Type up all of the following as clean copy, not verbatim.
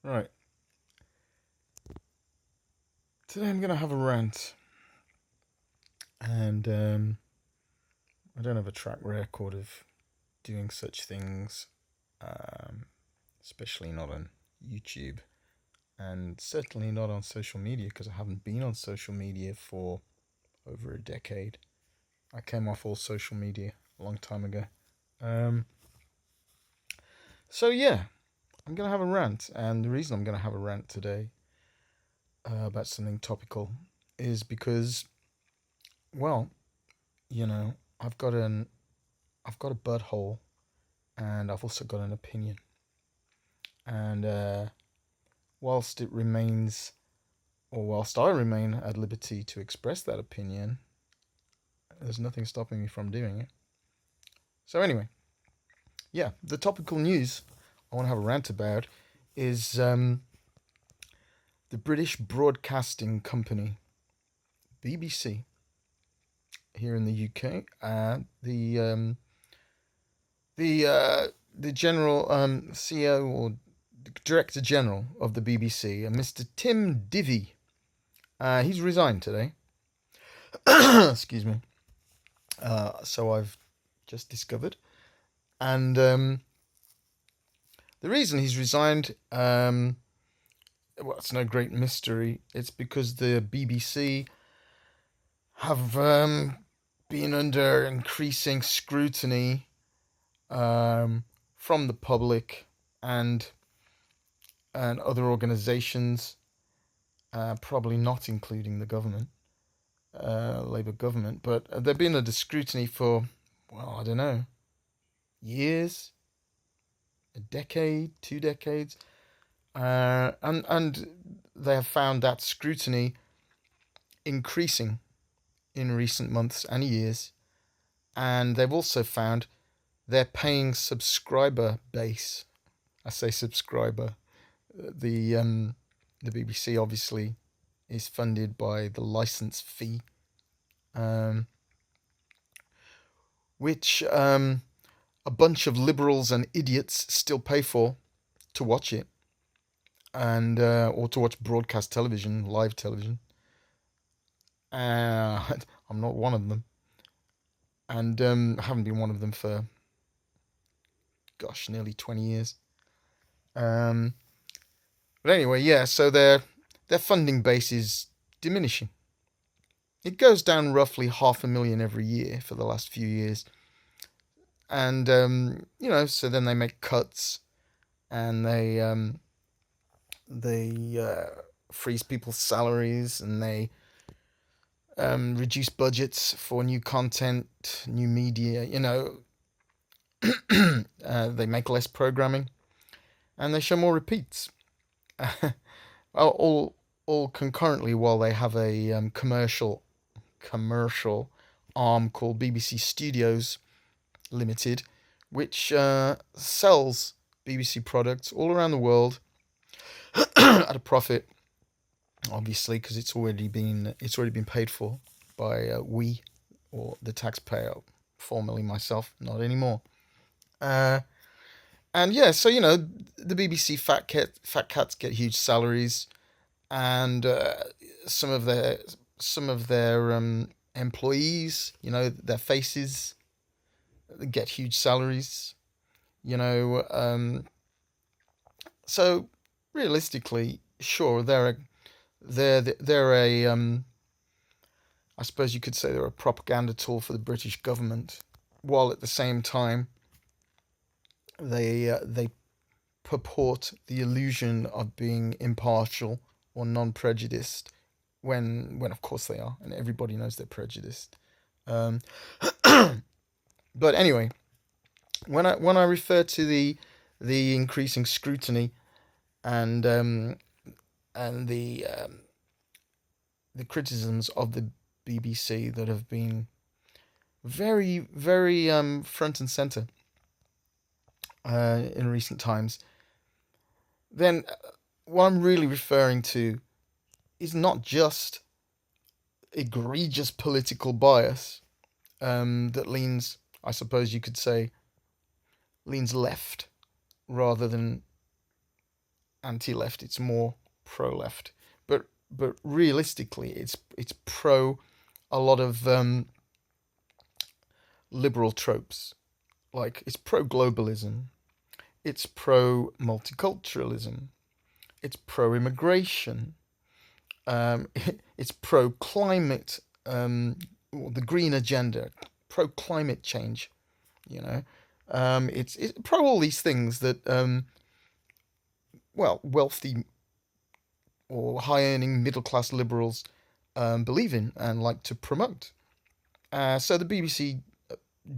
Right. Today I'm going to have a rant. And I don't have a track record of doing such things, um, especially not on YouTube. And certainly not on social media because I haven't been on social media for over a decade. I came off all social media a long time ago. Um, so, yeah, I'm going to have a rant. And the reason I'm going to have a rant today about something topical is because, well, you know, I've got an I've got a butthole and I've also got an opinion. And whilst it remains, or whilst I remain at liberty to express that opinion, there's nothing stopping me from doing it. So, anyway, yeah, the topical news I want to have a rant about is the British Broadcasting Company, BBC, here in the UK. The general CEO or Director General of the BBC, Mr. Tim Divey. He's resigned today. Excuse me. So I've just discovered. And the reason he's resigned, well, it's no great mystery. It's because the BBC have been under increasing scrutiny from the public and other organisations, probably not including the government, Labour government, but they've been under scrutiny for, well, I don't know, years, a decade, 2 decades, and they have found that scrutiny increasing in recent months and years, and they've also found their paying subscriber base. I say subscriber. The BBC obviously is funded by the license fee, um, which a bunch of liberals and idiots still pay for to watch it, and or to watch broadcast television, live television. I'm not one of them, and I haven't been one of them for, gosh, nearly 20 years. Um, but anyway, yeah. So their funding base is diminishing. It goes down roughly 500,000 every year for the last few years, and so then they make cuts, and they freeze people's salaries, and they reduce budgets for new content, new media. They make less programming, and they show more repeats. all all concurrently, while they have a commercial arm called BBC Studios Limited, which sells BBC products all around the world at a profit, obviously, because it's already been paid for by we, or the taxpayer, formerly myself, not anymore. Uh, and yeah, so the BBC fat cats get huge salaries, and some of their employees, their faces, get huge salaries. You know, so realistically, sure, they're a I suppose you could say they're a propaganda tool for the British government, while at the same time they purport the illusion of being impartial or non-prejudiced, when of course they are, and everybody knows they're prejudiced. Um, but anyway, when I refer to the increasing scrutiny, and the criticisms of the BBC that have been very, very front and center in recent times, then what I'm really referring to is not just egregious political bias that leans, I suppose you could say, leans left rather than anti-left. It's more pro-left. But realistically, it's pro a lot of liberal tropes. Like it's pro-globalism. It's pro-multiculturalism. It's pro-immigration. It's pro-climate. The green agenda. Pro-climate change. You know. It's pro all these things that wealthy or high-earning middle-class liberals believe in and like to promote. So the BBC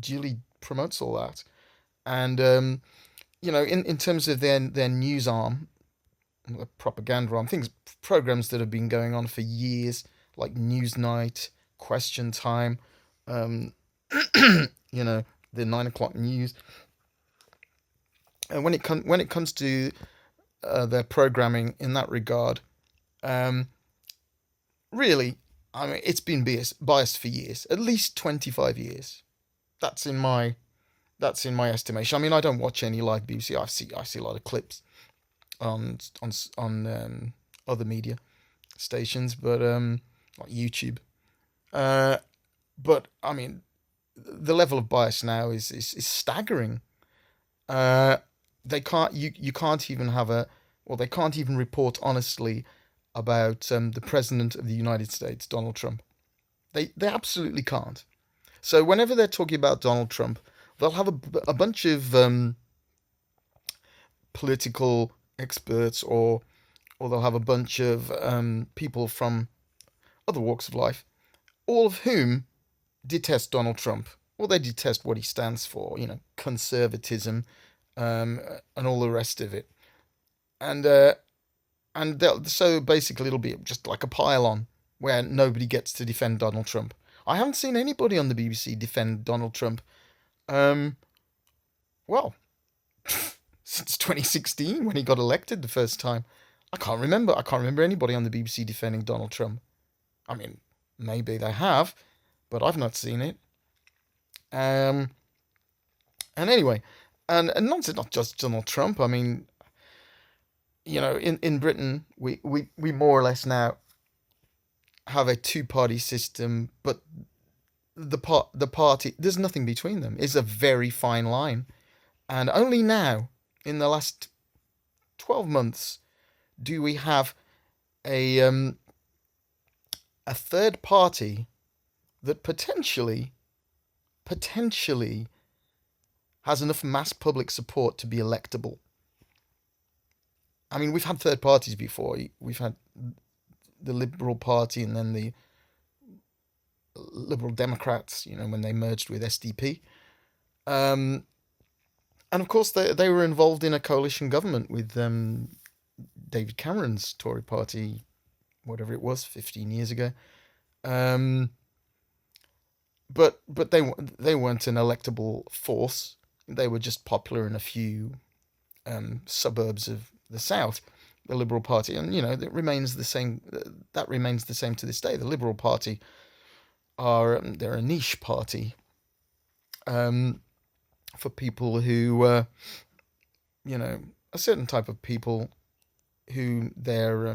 duly promotes all that, and in terms of their news arm, the propaganda arm, things programs that have been going on for years, like Newsnight, Question Time, um, the 9 o'clock news. And when it comes to their programming in that regard, um, really, I mean, it's been biased for years, at least 25 years. That's in my estimation. I mean, I don't watch any live BBC. I see a lot of clips on other media stations, but like YouTube. Uh, but I mean, the level of bias now is staggering. Uh, they can't you can't even have a well they can't even report honestly about the president of the United States, Donald Trump. They absolutely can't. So whenever they're talking about Donald Trump, they'll have a bunch of political experts, or they'll have a bunch of people from other walks of life, all of whom detest Donald Trump. Well, they detest what he stands for, conservatism, and all the rest of it. And so basically it'll be just like a pile-on where nobody gets to defend Donald Trump. I haven't seen anybody on the BBC defend Donald Trump. Um, well, since 2016 when he got elected the first time. I can't remember anybody on the BBC defending Donald Trump. I mean, maybe they have, but I've not seen it. Um, and anyway, and not just Donald Trump. I mean, in Britain, we more or less now have a two-party system, but the party there's nothing between them. It's a very fine line, and only now, in the last 12 months, do we have a a third party that potentially has enough mass public support to be electable. I mean, we've had third parties before. We've had the Liberal Party and then the Liberal Democrats, when they merged with SDP. Um, and of course, they were involved in a coalition government with David Cameron's Tory party, whatever it was, 15 years ago. Um, but they weren't an electable force. They were just popular in a few suburbs of the south. The Liberal Party, and that remains the same. That remains the same to this day. The Liberal Party they're a niche party um, for people who a certain type of people who they're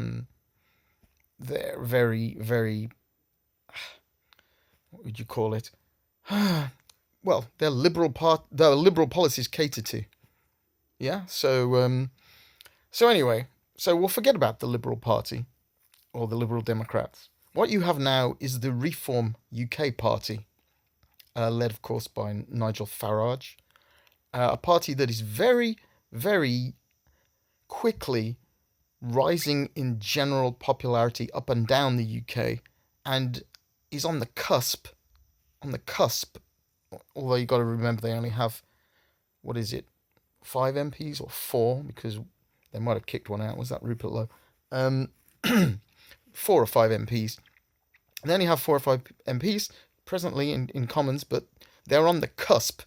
very very what would you call it? Well, their liberal policies cater to. Yeah. So anyway, so we'll forget about the Liberal Party or the Liberal Democrats. What you have now is the Reform UK Party, led, of course, by Nigel Farage, a party that is very, very quickly rising in general popularity up and down the UK, and is on the cusp. Although you got to remember they only have, what is it, 5 MPs or 4, because they might have kicked one out. Was that Rupert Lowe? 4 or 5 MPs. They only have 4 or 5 MPs presently in Commons, but they're on the cusp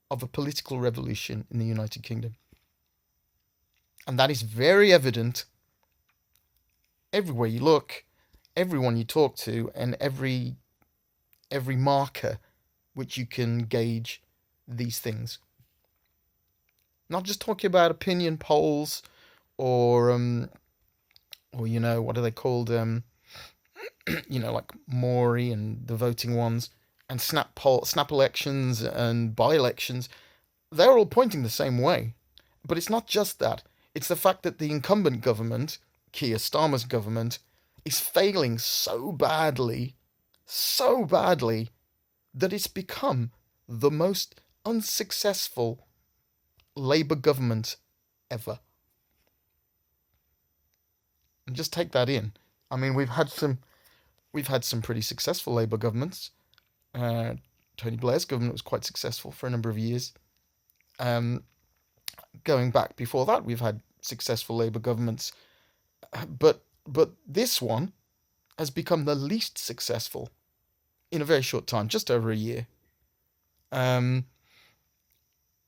of a political revolution in the United Kingdom. And that is very evident everywhere you look, everyone you talk to, and every marker which you can gauge these things. Not just talking about opinion polls or what are they called? Like Maury and the voting ones, and snap elections and by elections, they're all pointing the same way. But it's not just that. It's the fact that the incumbent government, Keir Starmer's government, is failing so badly, that it's become the most unsuccessful Labour government ever. And just take that in. I mean, we've had some pretty successful Labour governments. Uh, Tony Blair's government was quite successful for a number of years. Um, Going back before that, we've had successful Labour governments, but this one has become the least successful in a very short time, just over a year. Um,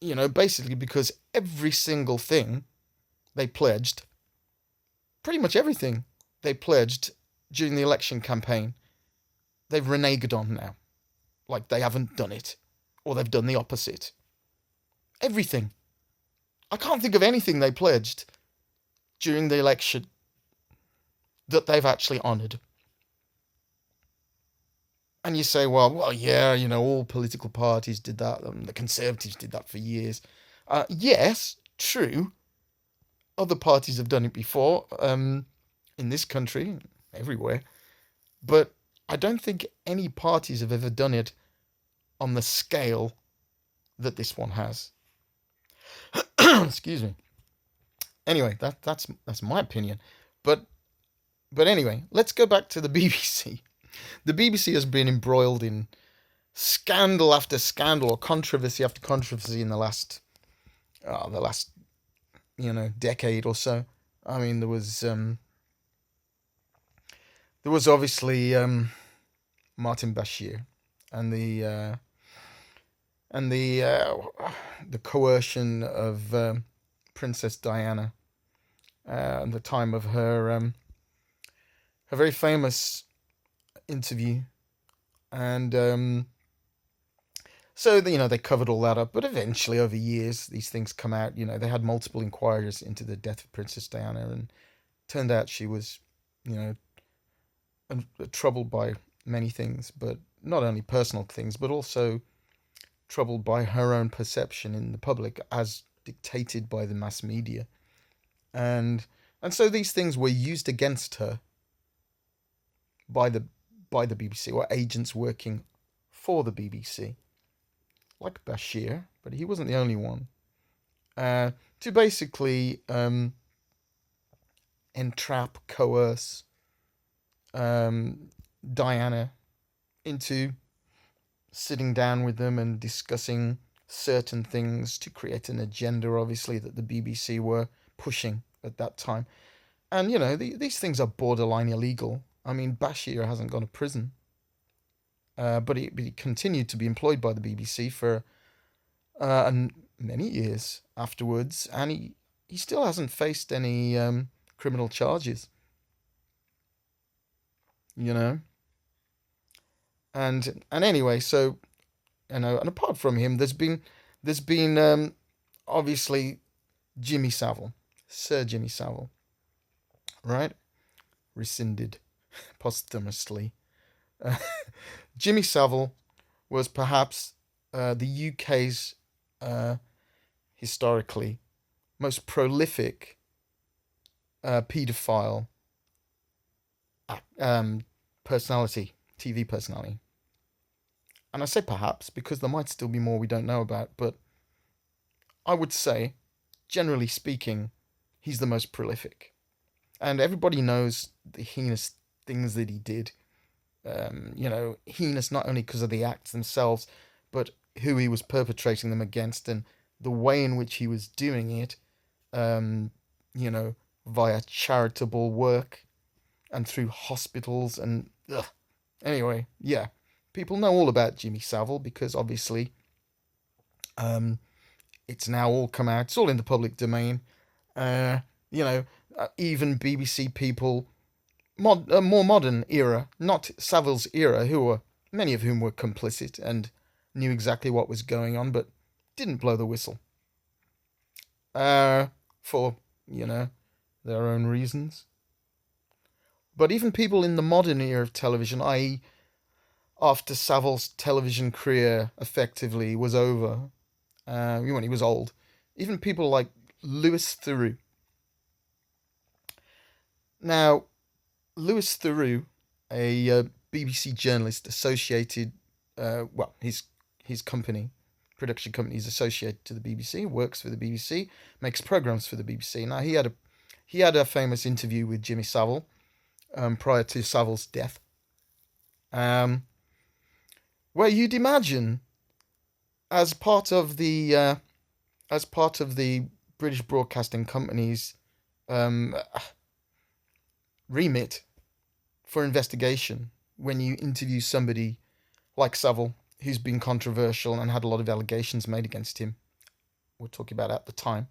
Basically because every single thing they pledged, pretty much everything they pledged during the election campaign, they've reneged on now. Like they haven't done it, or they've done the opposite. Everything. I can't think of anything they pledged during the election that they've actually honoured. And you say, well, yeah, all political parties did that. The Conservatives did that for years. Yes, true. Other parties have done it before, in this country, everywhere. But I don't think any parties have ever done it on the scale that this one has. Excuse me. Anyway, that's my opinion. But but anyway, let's go back to the BBC. The BBC has been embroiled in scandal after scandal, or controversy after controversy in the last decade or so. I mean, there was obviously Martin Bashir, and the coercion of Princess Diana, at the time of her very famous interview, and so they covered all that up. But eventually, over years, these things come out. They had multiple inquiries into the death of Princess Diana, and turned out she was, you know, troubled by many things, but not only personal things, but also troubled by her own perception in the public, as dictated by the mass media, and so these things were used against her by the BBC, or agents working for the BBC, like Bashir, but he wasn't the only one, to basically entrap, coerce Diana into sitting down with them and discussing certain things to create an agenda, obviously, that the BBC were pushing at that time. And, these things are borderline illegal. I mean, Bashir hasn't gone to prison, but he continued to be employed by the BBC for many years afterwards, and he still hasn't faced any criminal charges, you know. And anyway, so and apart from him, there's been obviously Jimmy Savile, Sir Jimmy Savile, right? Rescinded posthumously. Uh, Jimmy Savile was perhaps the UK's historically most prolific paedophile um, personality, TV personality. And I say perhaps because there might still be more we don't know about, but I would say, generally speaking, he's the most prolific. And everybody knows the heinous things that he did. Heinous not only because of the acts themselves, but who he was perpetrating them against, and the way in which he was doing it, um, via charitable work and through hospitals and ugh. Anyway, yeah, people know all about Jimmy Savile because obviously, um, it's now all come out. It's all in the public domain. Uh, you know, Even BBC people, more modern era, not Savile's era, many of whom were complicit and knew exactly what was going on, but didn't blow the whistle. Uh, for you know their own reasons. But even people in the modern era of television, i.e., after Saville's television career effectively was over, when he was old, even people like Louis Theroux. Now, Louis Theroux, a BBC journalist associated, his company, production company is associated to the BBC, works for the BBC, makes programs for the BBC. Now, he had a famous interview with Jimmy Savile prior to Saville's death, where you'd imagine, as part of the British Broadcasting Company's remit for investigation, when you interview somebody like Savile, who's been controversial and had a lot of allegations made against him, we're talking about at the time,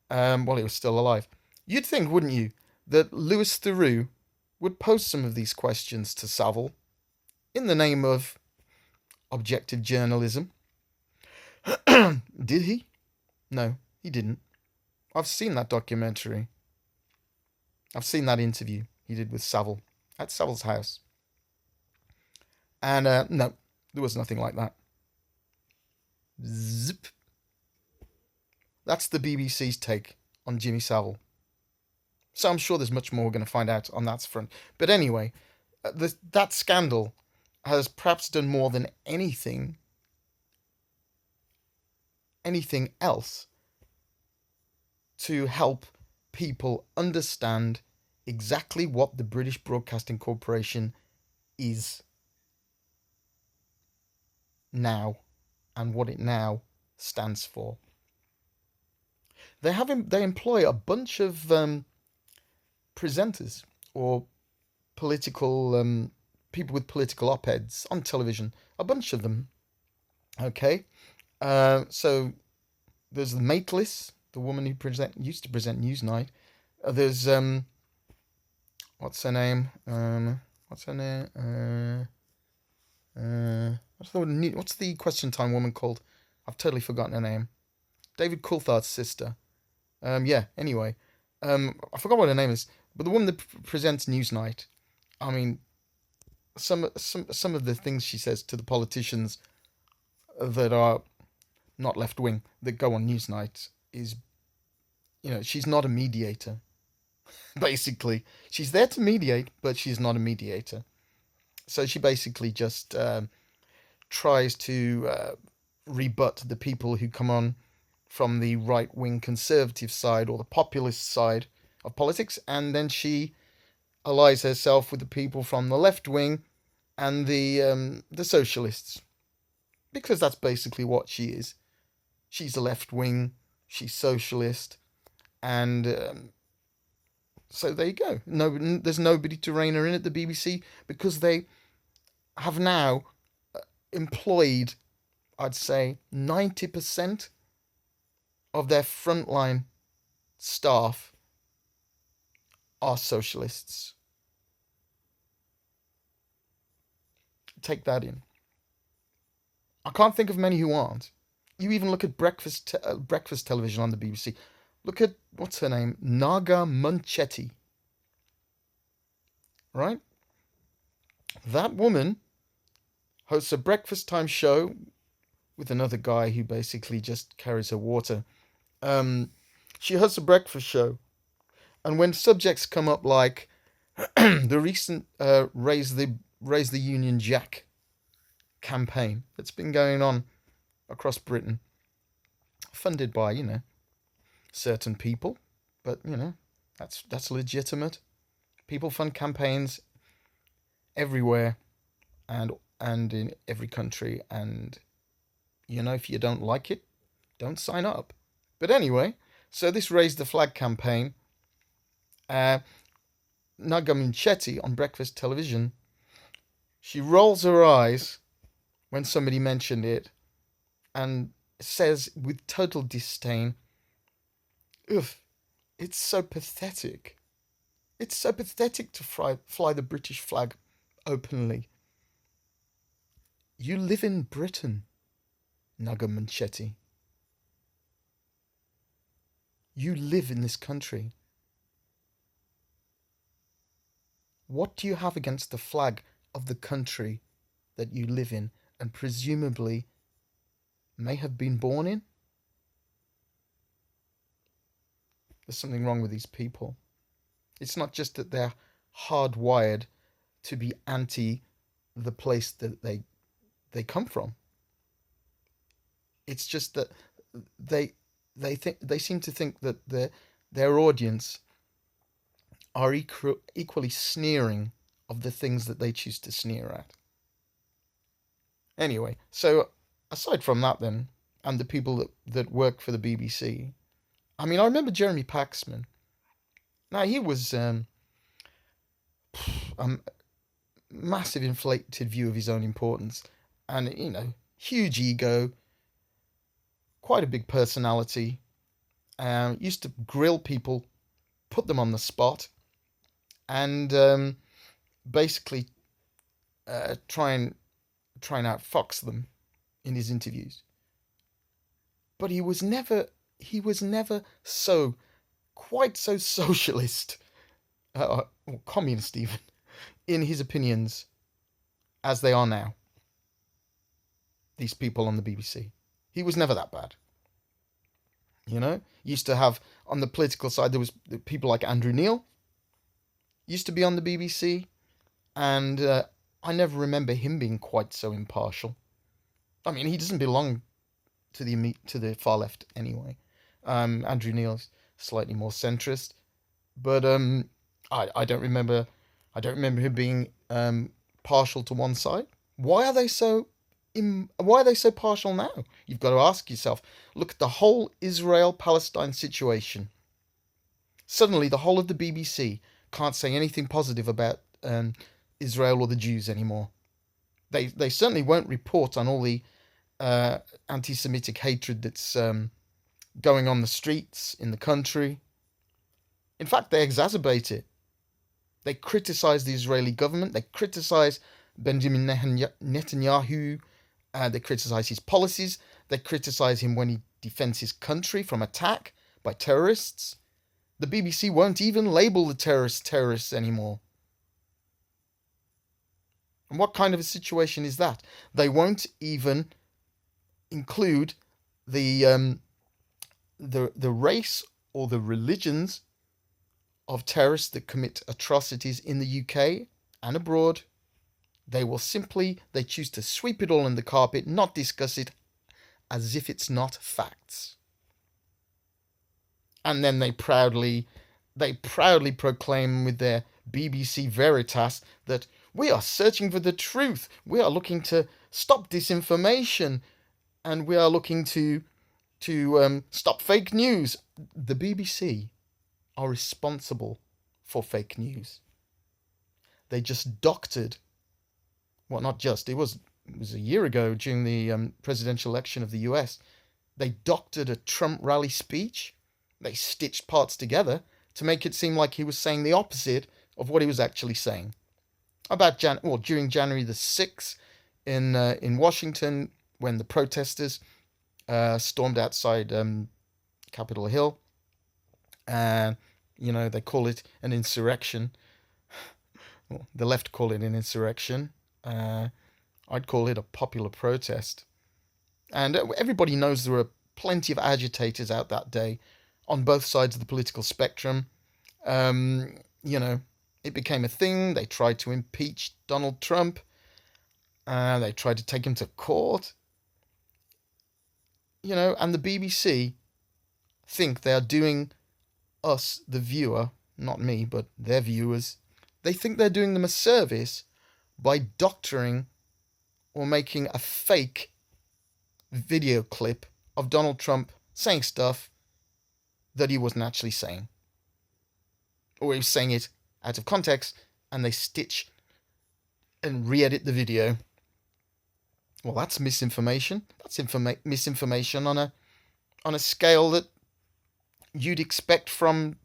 while he was still alive, you'd think, wouldn't you, that Louis Theroux would pose some of these questions to Savile in the name of objective journalism. Did he? No, he didn't. I've seen that documentary. I've seen that interview he did with Savile at Savile's house. And no, there was nothing like that. Zip. That's the BBC's take on Jimmy Savile. So I'm sure there's much more we're going to find out on that front. But anyway, that scandal has perhaps done more than anything else to help people understand exactly what the British Broadcasting Corporation is now and what it now stands for. They employ a bunch of presenters or political people with political op-eds on television, a bunch of them. Okay, so there's the Mateless, the woman who used to present Newsnight. There's what's her name? What's the Question Time woman called? I've totally forgotten her name. David Coulthard's sister. Anyway, I forgot what her name is, but the woman that presents Newsnight. I mean, some of the things she says to the politicians that are not left wing that go on Newsnight is, she's not a mediator. Basically, she's there to mediate, but she's not a mediator. So she basically just tries to rebut the people who come on from the right-wing conservative side or the populist side of politics, and then she allies herself with the people from the left wing and the socialists, because that's basically what she is. She's a left wing, she's socialist, and so there you go. There's nobody to rein her in at the BBC, because they have now employed, I'd say, 90% of their frontline staff are socialists. Take that in. I can't think of many who aren't. You even look at breakfast television on the BBC. Look at, what's her name? Naga Munchetty. Right? That woman hosts a breakfast time show with another guy who basically just carries her water. She hosts a breakfast show, and when subjects come up like the recent Raise the Union Jack campaign that's been going on across Britain, funded by, certain people, but, that's legitimate. People fund campaigns everywhere and in every country, and, if you don't like it, don't sign up. But anyway, so this Raise the Flag campaign, Naga Munchetty on breakfast television, she rolls her eyes when somebody mentioned it and says with total disdain, "Ugh, it's so pathetic. It's so pathetic to fly the British flag openly. You live in Britain, Naga Munchetty. You live in this country. What do you have against the flag of the country that you live in and presumably may have been born in? There's something wrong with these people. It's not just that they're hardwired to be anti the place that they come from. It's just that they seem to think that their audience are equally sneering of the things that they choose to sneer at. Anyway, so aside from that then, and the people that work for the BBC, I mean, I remember Jeremy Paxman. Now, he was a massive inflated view of his own importance, and, huge ego, quite a big personality, used to grill people, put them on the spot, and basically try and outfox them in his interviews. But he was never quite so socialist, or communist even, in his opinions as they are now. These people on the BBC. He was never that bad. Used to have, on the political side, there was people like Andrew Neil, used to be on the BBC, and I never remember him being quite so impartial. I mean, he doesn't belong to the far left anyway. Andrew Neil's slightly more centrist, but I don't remember him being partial to one side. Why are they so partial now? You've got to ask yourself. Look at the whole Israel-Palestine situation. Suddenly, the whole of the BBC can't say anything positive about Israel or the Jews anymore. They certainly won't report on all the anti-Semitic hatred that's going on the streets in the country. In fact, they exacerbate it. They criticize the Israeli government. They criticize Benjamin Netanyahu. They criticize his policies. They criticize him when he defends his country from attack by terrorists. The BBC won't even label the terrorists anymore. And what kind of a situation is that? They won't even include the race or the religions of terrorists that commit atrocities in the UK and abroad. They choose to sweep it all in the carpet, not discuss it, as if it's not facts. And then they proudly proclaim with their BBC Veritas that we are searching for the truth. We are looking to stop disinformation, and we are looking to stop fake news. The BBC are responsible for fake news. They just doctored. Well, not just. It was a year ago during the presidential election of the US. They doctored a Trump rally speech. They stitched parts together to make it seem like he was saying the opposite of what he was actually saying. During January the 6th in Washington, when the protesters stormed outside Capitol Hill, and they call it an insurrection. Well, the left call it an insurrection. I'd call it a popular protest. And everybody knows there were plenty of agitators out that day on both sides of the political spectrum. It became a thing. They tried to impeach Donald Trump. They tried to take him to court. And the BBC think they are doing us, the viewer, not me, but their viewers, they think they're doing them a service by doctoring or making a fake video clip of Donald Trump saying stuff that he wasn't actually saying. Or he was saying it out of context, and they stitch and re-edit the video. Well, that's misinformation. That's misinformation on a scale that you'd expect from,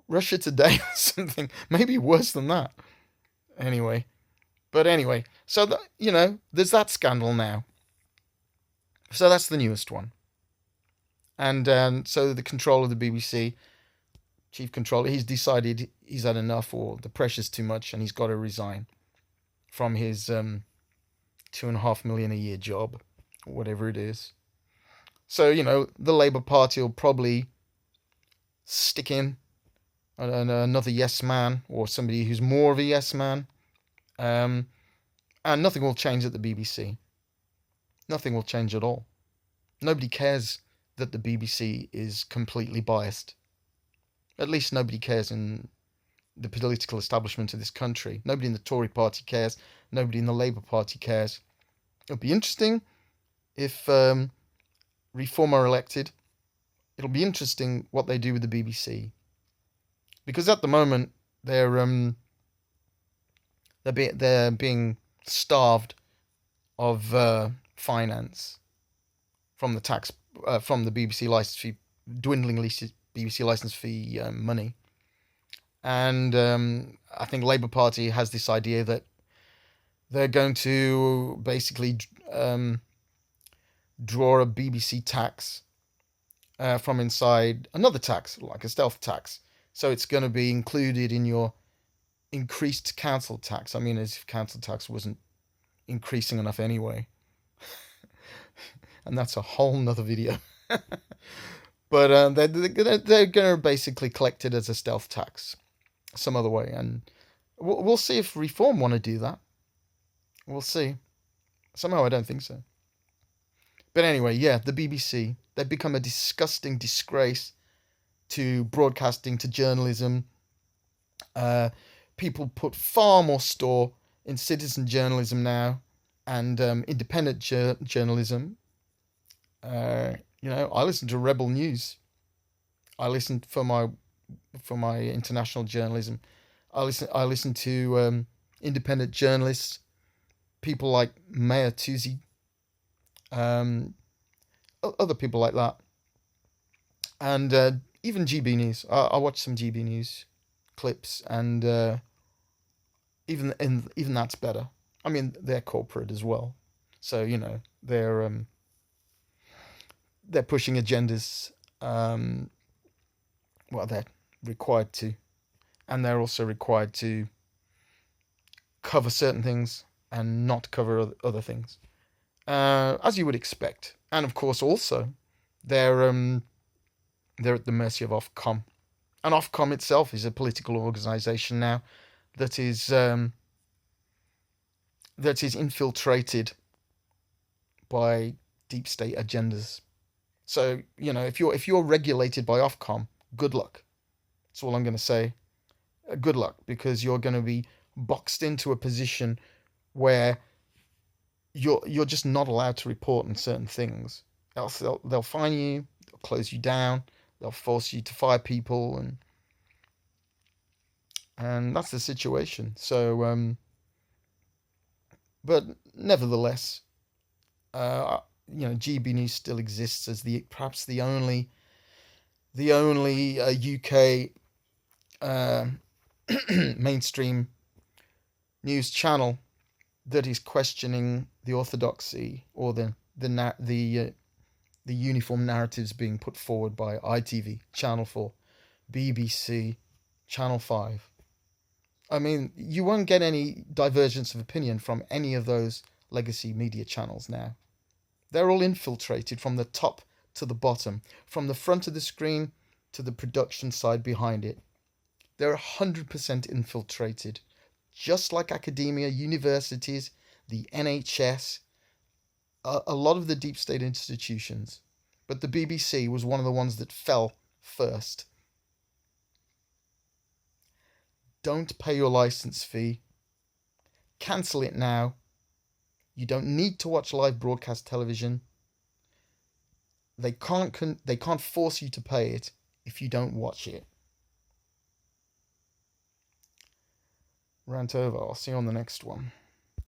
Russia Today or something. Maybe worse than that. Anyway, so there's that scandal now. So that's the newest one. And so the control of the BBC, chief controller, he's decided he's had enough, or the pressure's too much, and he's got to resign from his 2.5 million a year job, or whatever it is. So, the Labour Party will probably stick in another yes man, or somebody who's more of a yes man. And nothing will change at the BBC. Nothing will change at all. Nobody cares that the BBC is completely biased. At least nobody cares in the political establishment of this country. Nobody in the Tory party cares. Nobody in the Labour Party cares. It'll be interesting if Reform are elected. It'll be interesting what they do with the BBC, because at the moment they're being starved of finance from the BBC license fee, dwindling BBC license fee money. And I think Labour Party has this idea that they're going to basically draw a BBC tax from inside another tax, like a stealth tax. So it's going to be included in your increased council tax. I mean, as if council tax wasn't increasing enough anyway. And that's a whole nother video. But they're going to basically collect it as a stealth tax some other way. And we'll see if Reform want to do that. We'll see. Somehow I don't think so. But anyway, yeah, the BBC, they've become a disgusting disgrace to broadcasting, to journalism. People put far more store in citizen journalism now and independent journalism. I listen to Rebel News. I listen for my international journalism. I listen to independent journalists, people like Maya Tuzi, other people like that, and even GB News. I watch some GB News clips, and even that's better. I mean, they're corporate as well, so they're pushing agendas. They're required to, and they're also required to cover certain things and not cover other things, as you would expect. And of course, also they're at the mercy of Ofcom, and Ofcom itself is a political organisation now that is infiltrated by deep state agendas. So if you're regulated by Ofcom, good luck. That's all I'm going to say. Good luck, because you're going to be boxed into a position where you're just not allowed to report on certain things. Else they'll fine you, they'll close you down, they'll force you to fire people, and that's the situation. So, but nevertheless, GB News still exists as perhaps the only UK mainstream news channel that is questioning the orthodoxy or the uniform narratives being put forward by ITV, Channel 4, BBC, Channel 5. I mean, you won't get any divergence of opinion from any of those legacy media channels now. They're all infiltrated from the top to the bottom, from the front of the screen to the production side behind it. They're 100% infiltrated, just like academia, universities, the NHS, a lot of the deep state institutions. But the BBC was one of the ones that fell first. Don't pay your license fee. Cancel it now. You don't need to watch live broadcast television. They can't force you to pay it if you don't watch it. Rant over. I'll see you on the next one.